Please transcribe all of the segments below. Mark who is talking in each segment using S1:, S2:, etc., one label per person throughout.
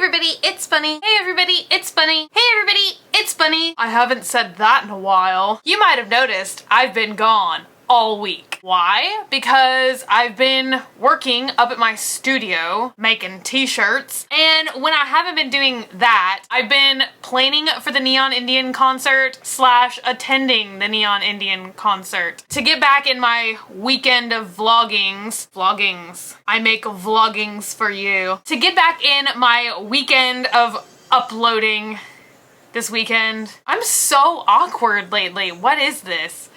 S1: everybody, it's Bunny. Hey everybody, it's Bunny. Hey everybody, it's Bunny. I haven't said that in a while. You might have noticed I've been gone all week. Why? Because I've been working up at my studio making t-shirts, and when I haven't been doing that, I've been planning for the Neon Indian concert slash attending the Neon Indian concert. To get back in my weekend of vloggings, I make vloggings for you. To get back in my weekend of uploading this weekend. I'm so awkward lately. What is this?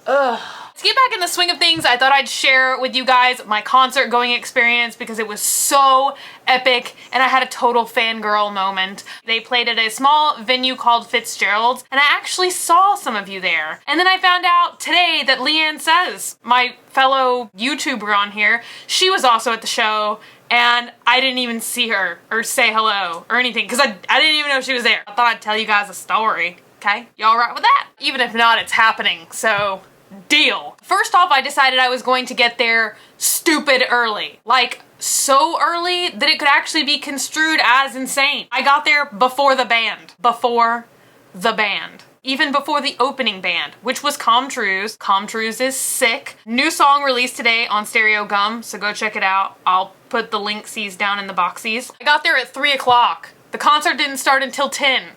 S1: Ugh. To get back in the swing of things, I thought I'd share with you guys my concert going experience because it was so epic and I had a total fangirl moment. They played at a small venue called Fitzgerald's and I actually saw some of you there. And then I found out today that Leanne Says, my fellow YouTuber on here, she was also at the show and I didn't even see her or say hello or anything because I didn't even know she was there. I thought I'd tell you guys a story. Okay? Y'all right with that? Even if not, it's happening, so deal. First off, I decided I was going to get there stupid early. Like, so early that it could actually be construed as insane. I got there before the band. Before the band. Even before the opening band, which was TRUISE'S. TRUISE'S is sick. New song released today on Stereo Gum, so go check it out. I'll put the linksies down in the boxies. I got there at 3 o'clock. The concert didn't start until 10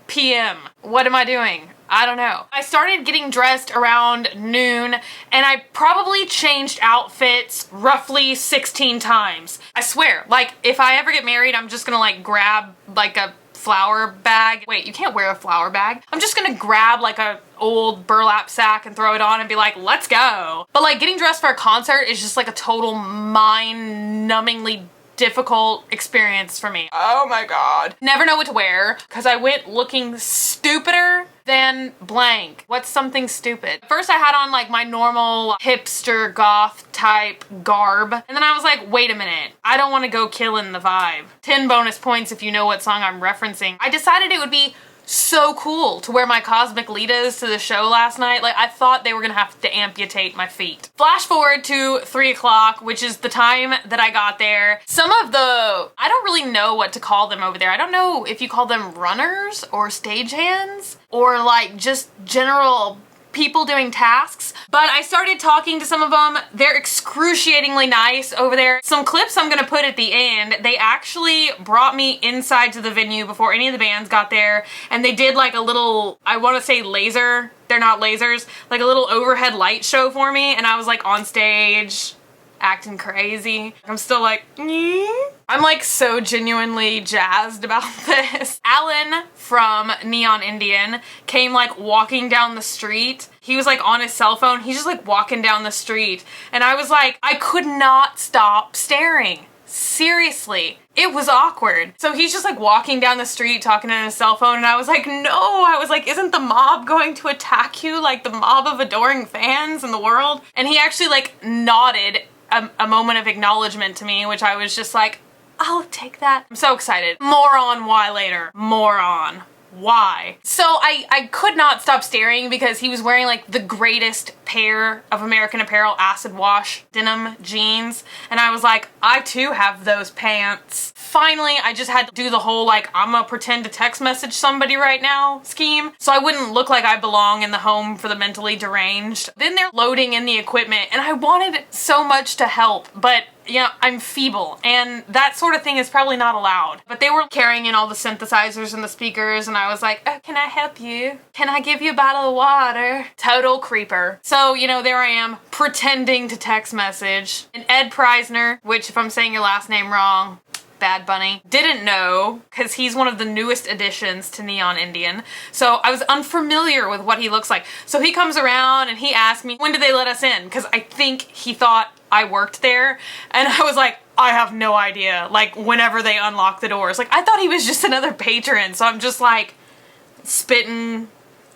S1: p.m. What am I doing? I don't know. I started getting dressed around noon and I probably changed outfits roughly 16 times. I swear, like if I ever get married, I'm just gonna like grab like a flour bag. Wait, you can't wear a flour bag. I'm just gonna grab like a old burlap sack and throw it on and be like, let's go. But like getting dressed for a concert is just like a total mind-numbingly difficult experience for me. Oh my god. Never know what to wear because I went looking stupider than blank. What's something stupid? First I had on like my normal hipster goth type garb and then I was like, wait a minute, I don't want to go killing the vibe. 10 bonus points if you know what song I'm referencing. I decided it would be so cool to wear my Cosmic Litas to the show last night. Like I thought they were gonna have to amputate my feet. Flash forward to 3 o'clock, which is the time that I got there. Some of the, I don't really know what to call them over there. I don't know if you call them runners or stagehands or like just general people doing tasks, but I started talking to some of them. They're excruciatingly nice over there. Some clips I'm gonna put at the end. They actually brought me inside to the venue before any of the bands got there, and they did like a little, I want to say laser, they're not lasers, like a little overhead light show for me, and I was like on stage acting crazy. I'm still like, I'm like so genuinely jazzed about this. Alan from Neon Indian came like walking down the street. He was like on his cell phone. He's just like walking down the street. And I was like, I could not stop staring. Seriously. It was awkward. So he's just like walking down the street talking on his cell phone and I was like, no. I was like, isn't the mob going to attack you? Like the mob of adoring fans in the world? And he actually like nodded a moment of acknowledgement to me, which I was just like, I'll take that. I'm so excited. More on why later. More on why. So I could not stop staring because he was wearing like the greatest pair of American Apparel acid wash denim jeans. And I was like, I too have those pants. Finally, I just had to do the whole like, I'm gonna pretend to text message somebody right now scheme. So I wouldn't look like I belong in the home for the mentally deranged. Then they're loading in the equipment and I wanted so much to help, but you know, I'm feeble and that sort of thing is probably not allowed. But they were carrying in all the synthesizers and the speakers and I was like, oh, can I help you? Can I give you a bottle of water? Total creeper. So, you know, there I am pretending to text message. And Ed Preisner, which if I'm saying your last name wrong, Bad Bunny, didn't know because he's one of the newest additions to Neon Indian. So I was unfamiliar with what he looks like. So he comes around and he asked me, when did they let us in? Because I think he thought I worked there. And I was like, I have no idea. Like whenever they unlock the doors. Like I thought he was just another patron. So I'm just like spitting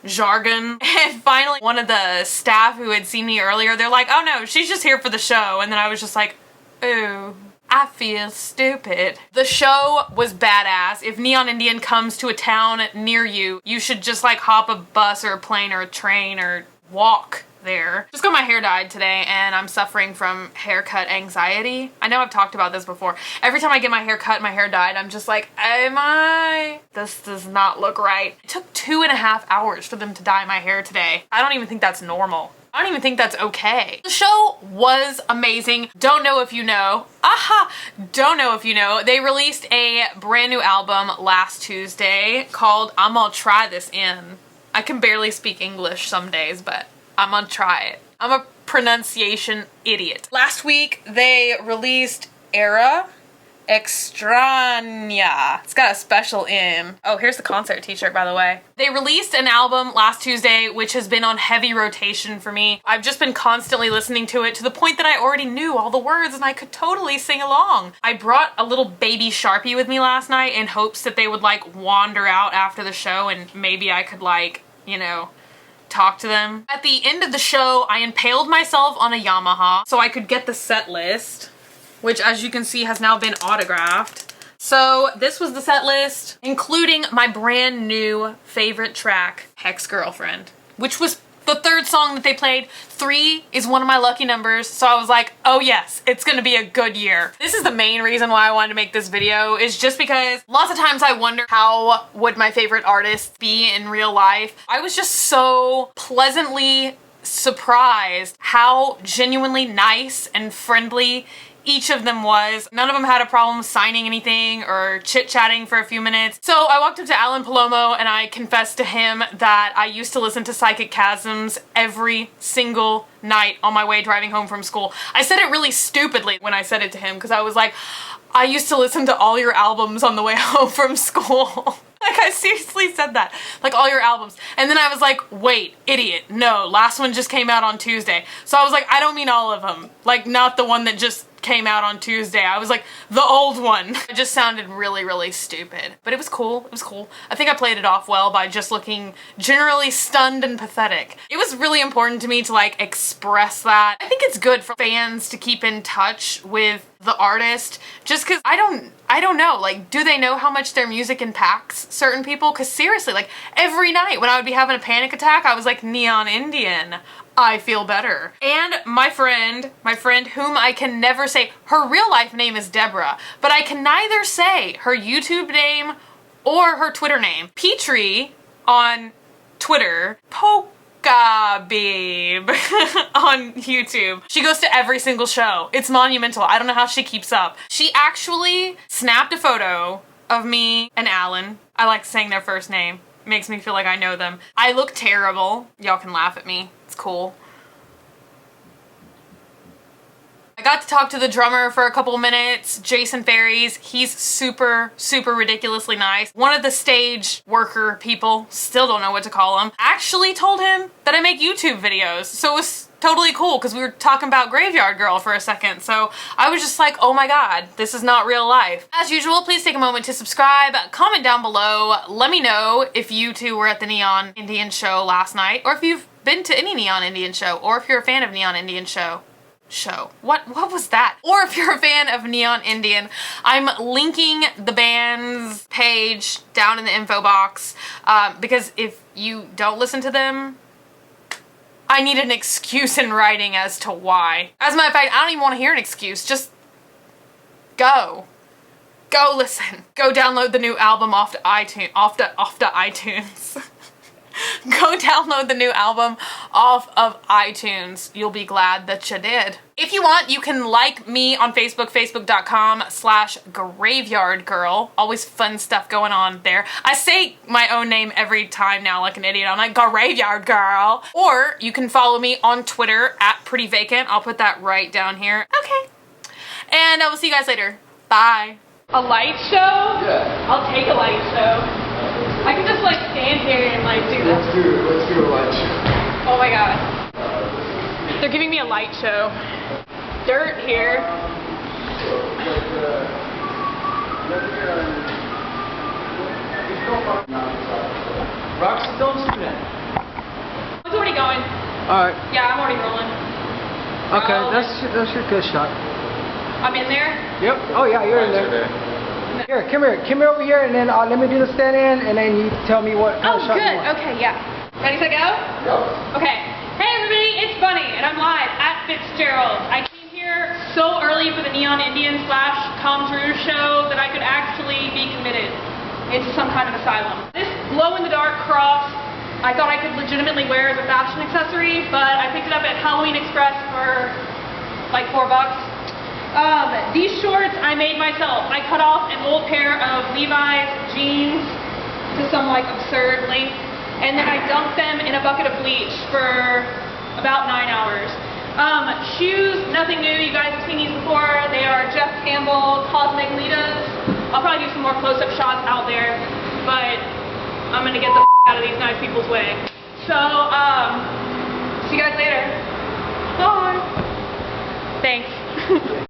S1: jargon. And finally one of the staff who had seen me earlier, they're like, oh no, she's just here for the show. And then I was just like, ooh. I feel stupid. The show was badass. If Neon Indian comes to a town near you, you should just like hop a bus or a plane or a train or walk there. Just got my hair dyed today and I'm suffering from haircut anxiety. I know I've talked about this before. Every time I get my hair cut and my hair dyed, I'm just like, this does not look right. It took 2.5 hours for them to dye my hair today. I don't even think that's normal. I don't even think that's okay. The show was amazing. Don't know if you know. Don't know if you know. They released a brand new album last Tuesday called I'm Gonna Try This In. I can barely speak English some days, but I'm gonna try it. I'm a pronunciation idiot. Last week, they released Era Extraña. It's got a special M. Oh, here's the concert t-shirt, by the way. They released an album last Tuesday, which has been on heavy rotation for me. I've just been constantly listening to it to the point that I already knew all the words and I could totally sing along. I brought a little baby Sharpie with me last night in hopes that they would like wander out after the show and maybe I could like, you know, talk to them. At the end of the show, I impaled myself on a Yamaha so I could get the set list, which as you can see has now been autographed. So this was the set list, including my brand new favorite track, Ex-Girlfriend, which was the third song that they played. 3 is one of my lucky numbers, so I was like, oh yes, it's gonna be a good year. This is the main reason why I wanted to make this video, is just because lots of times I wonder how would my favorite artists be in real life. I was just so pleasantly surprised how genuinely nice and friendly each of them was. None of them had a problem signing anything or chit-chatting for a few minutes. So I walked up to Alan Palomo and I confessed to him that I used to listen to Psychic Chasms every single night on my way driving home from school. I said it really stupidly when I said it to him because I was like, I used to listen to all your albums on the way home from school. Like, I seriously said that. Like, all your albums. And then I was like, wait, idiot. No, last one just came out on Tuesday. So I was like, I don't mean all of them. Like, not the one that just came out on Tuesday. I was like, the old one. It just sounded really, really stupid. But it was cool. It was cool. I think I played it off well by just looking generally stunned and pathetic. It was really important to me to, like, express that. I think it's good for fans to keep in touch with the artist, just because I don't know, like, do they know how much their music impacts certain people? Because seriously, like, every night when I would be having a panic attack, I was like, Neon Indian, I feel better. And my friend whom I can never say, her real life name is Deborah, but I can neither say her YouTube name or her Twitter name. Petrie on Twitter, Babe on YouTube. She goes to every single show. It's monumental. I don't know how she keeps up. She actually snapped a photo of me and Alan. I like saying their first name. It makes me feel like I know them. I look terrible. Y'all can laugh at me. It's cool. I got to talk to the drummer for a couple minutes, Jason Ferries. He's super, super ridiculously nice. One of the stage worker people, still don't know what to call him, actually told him that I make YouTube videos. So it was totally cool because we were talking about Graveyard Girl for a second. So I was just like, oh my God, this is not real life. As usual, please take a moment to subscribe, comment down below. Let me know if you two were at the Neon Indian show last night, or if you've been to any Neon Indian show, or if you're a fan of Neon Indian show. What was that? Or if you're a fan of Neon Indian, I'm linking the band's page down in the info box because if you don't listen to them, I need an excuse in writing as to why. As a matter of fact, I don't even want to hear an excuse. Just go. Go listen. Go download the new album off to iTunes. Go download the new album off of iTunes. You'll be glad that you did. If you want, you can like me on Facebook, facebook.com/graveyardgirl. Always fun stuff going on there. I say my own name every time now like an idiot. I'm like, Graveyard Girl. Or you can follow me on Twitter @prettyvacant. I'll put that right down here. Okay. And I will see you guys later. Bye. A light show?
S2: Yeah.
S1: I'll take a light show. I can just like stand here and like do this.
S2: Let's do a light show.
S1: Oh my God. They're giving me a light show. Dirt here.
S2: Roxy, don't do that.
S1: It's already going.
S2: Alright.
S1: Yeah, I'm already rolling.
S2: Okay,
S1: Rolling.
S2: that's your good shot.
S1: I'm in there?
S2: Yep. Oh yeah, you're in there. Here, come here over here, and then let me do the stand in, and then you tell me what kind of shot you want.
S1: Okay, yeah. Ready, set, go?
S2: Go.
S1: Okay. Hey everybody, it's Bunny, and I'm live at Fitzgerald's. I came here so early for the Neon Indian / Tom Cruise show that I could actually be committed into some kind of asylum. This glow-in-the-dark cross, I thought I could legitimately wear as a fashion accessory, but I picked it up at Halloween Express for like $4. These shorts I made myself. I cut off an old pair of Levi's jeans to some like absurd length, and then I dunked them in a bucket of bleach for about 9 hours. Shoes, nothing new. You guys have seen these before. They are Jeff Campbell Cosmic Litas. I'll probably do some more close-up shots out there, but I'm gonna get the out of these nice people's way. So, see you guys later. Bye. Thanks.